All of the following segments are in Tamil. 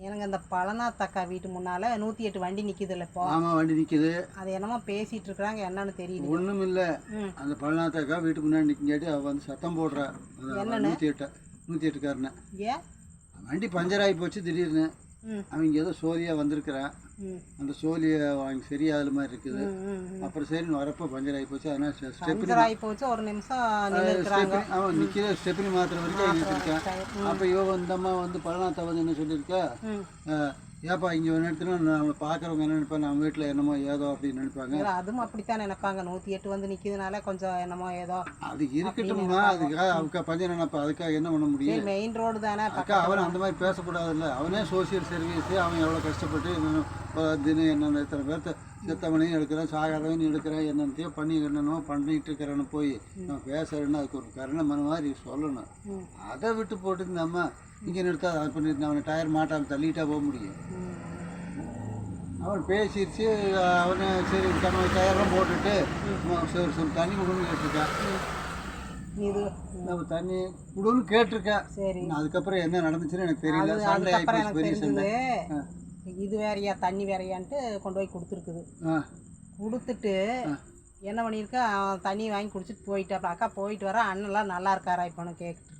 எனக்கு இந்த பழனாத்தக்கா வீட்டு முன்னால் 108 வண்டி நிற்கிதுல்ல இப்போ. ஆமாம், வண்டி நிற்கிது. அது என்னமோ பேசிகிட்டு இருக்கிறாங்க, என்னன்னு தெரியல. ஒன்றும் இல்லை, அந்த பழனாத்தக்கா வீட்டுக்கு முன்னாடி நிற்கங்காட்டி அவள் வந்து சத்தம் போடுறா. 108காரனை. ஏன் வண்டி பஞ்சர் ஆகி போச்சு திடீர்னு. அவங்க ஏதோ சோழியாக வந்திருக்கிறான். அந்த சோழியை வாங்கி சரியாகல மாதிரி இருக்குது. அப்புறம் சரின்னு வரப்போ பஞ்சர் ஆகி போச்சு. அதனால் ஸ்டெப்னி ஆகி போச்சு. ஒரு நிமிஷம் அவன் நிற்கிற ஸ்டெப்னி மாத்திர வரைக்கும் நிறுத்திருக்கான். அப்போ இவன் இந்த அம்மா வந்து பழனாத்தா வந்து என்ன சொல்லியிருக்கா, ஏப்பா இங்கே ஒன்று எடுத்துனா நம்மளை பார்க்குறவங்க என்ன நினைப்பாங்க, நம்ம வீட்டில் என்னமோ ஏதோ அப்படின்னு நினைப்பாங்க. அதுவும் அப்படித்தான் நினைப்பாங்க. 108 வந்து நிற்கிறதுனால கொஞ்சம் என்னமோ ஏதோ அது இருக்கட்டும்மா. அதுக்காக அவக்கா பஞ்சம் நினைப்பா, அதுக்காக என்ன பண்ண முடியும்? மெயின் ரோடு தானே. அக்கா அவன் அந்த மாதிரி பேசக்கூடாதுல்ல. அவனே சோசியல் சர்வீஸு. அவன் எவ்வளோ கஷ்டப்பட்டு தினம் என்னென்ன இத்தனை பேர்த்த செத்தவனையும் எடுக்கிறேன், சாகாதவனையும் எடுக்கிறேன், என்னென்னத்தையோ பண்ணி என்னென்னமோ பண்ணிட்டு இருக்கிறேன்னு போய் நம்ம பேசுறேன்னு அதுக்கு ஒரு கருணை மன மாதிரி சொல்லணும். அதை விட்டு போட்டு இந்த அம்மா இங்கே நிறுத்தா அது பண்ணிட்டு அவனை டயர் மாட்டாமல் தள்ளிட்டா போக முடியும். அவன் பேசிடுச்சு. அவனை சரி நம்ம டயர்லாம் போட்டுட்டு சரி சரி தண்ணி கொடுன்னு கேட்டிருக்கான். நம்ம தண்ணி கொடுன்னு கேட்டிருக்கேன். சரி, அதுக்கப்புறம் என்ன நடந்துச்சுன்னு எனக்கு தெரியல. சண்டை ஆகி பெரிய சண்டை. இது வேறையா தண்ணி வேறையான்ட்டு கொண்டு போய் கொடுத்துருக்குது. கொடுத்துட்டு என்ன பண்ணியிருக்கா, தண்ணி வாங்கி குடிச்சிட்டு போயிட்டாப்பா. அக்கா போயிட்டு வர, அண்ணன்லாம் நல்லா இருக்காரா இப்போன்னு கேட்டுருக்கு.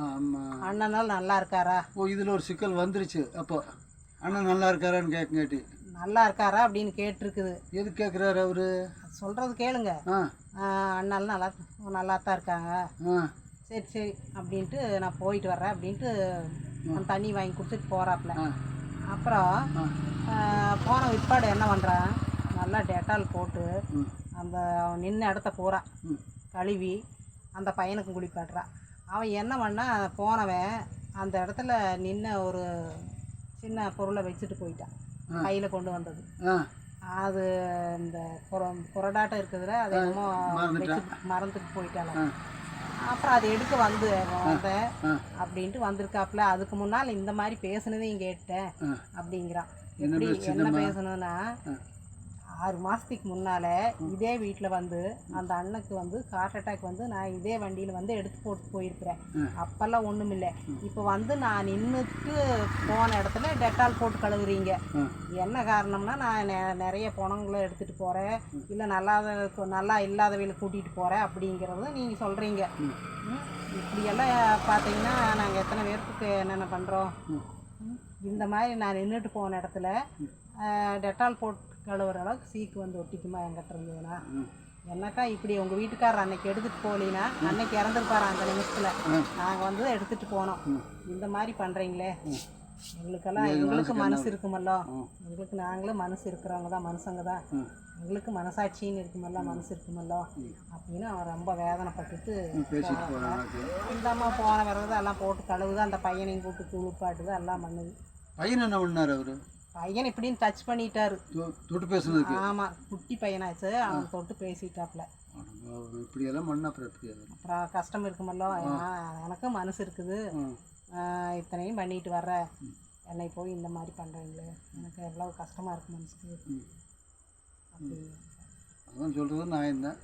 ஆமாம், அண்ணனால் நல்லா இருக்காரா? ஓ, இதில் ஒரு சிக்கல் வந்துருச்சு. அப்போ அண்ணன் நல்லா இருக்காரான்னு கேட்கங்காட்டி நல்லா இருக்காரா அப்படின்னு கேட்டிருக்குது. எது கேட்குறாரு அவரு? சொல்கிறது கேளுங்க. அண்ணாலும் நல்லா தான் இருக்காங்க. சரி சரி அப்படின்ட்டு நான் போயிட்டு வர்றேன் அப்படின்ட்டு தண்ணி வாங்கி குடிச்சிட்டு போகிறாப்புல. அப்புறம் போன விற்பாடு என்ன பண்ணுறான், நல்லா டெட்டால் போட்டு அந்த அவன் நின்ன இடத்த பூரா கழுவி அந்த பையனுக்கு குளிப்பாட்டுறான். அவன் என்ன பண்ணா, போனவன் அந்த இடத்துல நின்ன ஒரு சின்ன பொருளை வச்சுட்டு போயிட்டான். கையில் கொண்டு வந்தது அது இந்த புரடாட்டம் இருக்குதுல, அது என்னமோ மறந்துட்டு போயிட்டால. அப்புறம் அதை எடுக்க வந்தேன் அப்படின்ட்டு வந்திருக்காப்புல. அதுக்கு முன்னால் இந்த மாதிரி பேசுனதையும் கேட்டேன் அப்படிங்கிறான். எப்படி என்ன பேசணும்னா, 6 மாதத்துக்கு முன்னால் இதே வீட்டில் வந்து அந்த அண்ணனுக்கு வந்து ஹார்ட் அட்டாக் வந்து நான் இதே வண்டியில் வந்து எடுத்து போட்டு போயிருக்கிறேன். அப்போல்லாம் ஒன்றும் இல்லை. இப்போ வந்து நான் நின்றுட்டு போன இடத்துல டெட்டால் போட்டு கழுவுறீங்க. என்ன காரணம்னா, நான் நிறைய பணங்களை எடுத்துகிட்டு போகிறேன், இல்லை நல்லா இல்லாதவங்களை கூட்டிகிட்டு போகிறேன் அப்படிங்கிறது நீங்கள் சொல்கிறீங்க. இப்படியெல்லாம் பார்த்தீங்கன்னா நாங்கள் எத்தனை பேருக்கு என்னென்ன பண்ணுறோம். இந்த மாதிரி நான் நின்றுட்டு போன இடத்துல டெட்டால் போட்டு கழுவுற அளவுக்கு சீக்கு வந்து ஒட்டிக்குமா என்கிட்ட இருந்ததுன்னா? என்னக்கா இப்படி உங்கள் வீட்டுக்காரர் அன்னைக்கு எடுத்துகிட்டு போகலின்னா அன்னைக்கு இறந்துருப்பாரு அந்த நிமிஷத்தில். நாங்கள் வந்து எடுத்துகிட்டு போனோம். இந்த மாதிரி பண்ணுறீங்களே, எங்களுக்கு மனசு இருக்குமல்லோ, எங்களுக்கு நாங்களும் மனசு இருக்கிறவங்க தான், மனுஷங்க தான், எங்களுக்கு மனசாட்சின்னு இருக்குமல்ல, மனசு இருக்குமல்லோ அப்படின்னு அவன் ரொம்ப வேதனைப்பட்டுட்டு இந்த அம்மா போன விரதம் எல்லாம் போட்டு கழுவுது. அந்த பையனையும் கூப்பிட்டு குளிப்பாட்டுது, எல்லாம் பண்ணுது. பையன் என்ன பண்ணார் அவரு? பையன் இப்படின்னு டச் பண்ணிட்டாரு, தொட்டு பேசுனதுக்கு. ஆமாம், குட்டி பையனாச்சு, அவன் தொட்டு பேசிட்டாப்ல. இப்படியெல்லாம் பண்ண அப்புறம் கஷ்டம் இருக்குமல்லோ. எனக்கும் மனசு இருக்குது, இத்தனையும் பண்ணிட்டு வர்ற என்னை போய் இந்த மாதிரி பண்ணுறீங்களே, எனக்கு எவ்வளோ கஷ்டமாக இருக்குது மனசுக்கு அப்படி. அதான் சொல்கிறது நியாயம்தான்.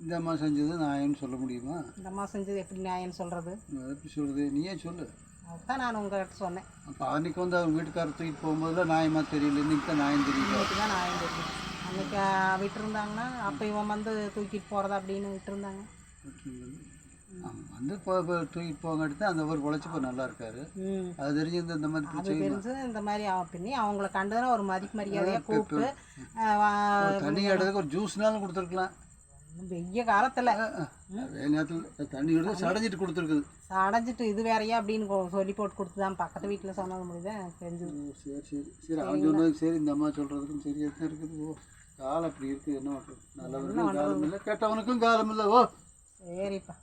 இந்த அம்மா செஞ்சது நியாயம்னு சொல்ல முடியுமா? இந்த அம்மா செஞ்சது எப்படி நியாயம்னு சொல்கிறது? எப்படி சொல்கிறது, நீயே சொல்லு. அதுதான் நான் உங்கள்கிட்ட சொன்னேன். அப்போ அன்றைக்கி வந்து அவங்க வீட்டுக்காரர் தூக்கிட்டு போகும்போதுலாம் நியாயமாக தெரியல, இன்றைக்கி தான் நியாயம் தெரியுது. இன்றைக்கி தான் நியாயம் தெரியுது. அன்றைக்கி விட்டுருந்தாங்கன்னா அப்போ இவன் வந்து தூக்கிட்டு போகிறதா அப்படின்னு விட்டுருந்தாங்க. வந்து இப்போ தூக்கிட்டு போங்காட்டி தான் அந்த ஒரு உழைச்சி இப்போ நல்லா இருக்காரு. அது தெரிஞ்சு இந்த மாதிரி அது தெரிஞ்சு இந்த மாதிரி பின்னி அவங்கள கண்டுதானே ஒரு மதிப்பு மரியாதையாக கூப்பிட்டு தண்ணி எடுறதுக்கு ஒரு ஜூஸ்னாலும் கொடுத்துருக்கலாம். வெய்ய காலத்தில் நேரத்தில் தண்ணி எடுத்து சடைஞ்சிட்டு கொடுத்துருக்குது. சடைஞ்சிட்டு இது வேறையா அப்படின்னு சொல்லி போட்டு கொடுத்துதான் பக்கத்து வீட்டில் சொன்னது முடியுது எனக்கு தெரிஞ்சது. சரி சரி சரி, அவன் சொன்னதுக்கு சரி, இந்த அம்மா சொல்கிறதுக்கும் சரியாக தான் இருக்குது. ஓ, காலம் அப்படி இருக்குது, என்ன பண்ணுறது? நல்லவனுக்கும் காலம் இல்லை, கெட்டவனுக்கும் காலம் இல்லை. ஓ சரிப்பா.